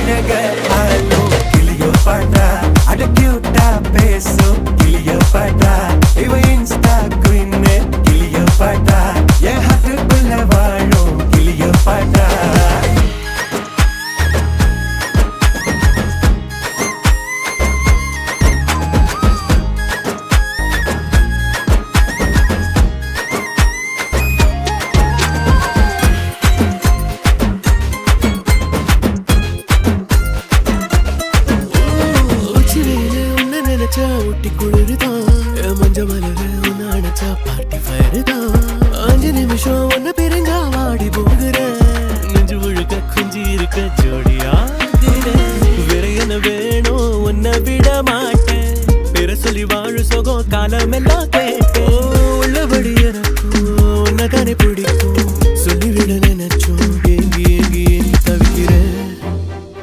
அழக ஆலோ கிளியோ பாட்டா அட கியூட்டா பேசும் கிளியோ பாட்டா இவ இன்ஸ்டா குயின் கிளியோ பாட்டா என் ஹார்ட்டுக்குள்ள வாழும் கிளியோ பாட்டா ஊட்டி குளிர்தான் மஞ்ச மலர உன்ன அணைச்சா பார்ட்டி ஃபயர் தான் 5 நிமிஷம் ஒன்ன பிரிஞ்சா வாடி போகிற நெஞ்சு முழுக்க குஞ்சி இருக்க ஜோடியா வேற என்ன வேணும் உன்னை விட மாட்டேன் பேர சொல்லி வாழு சோகம் காலம் எல்லாம்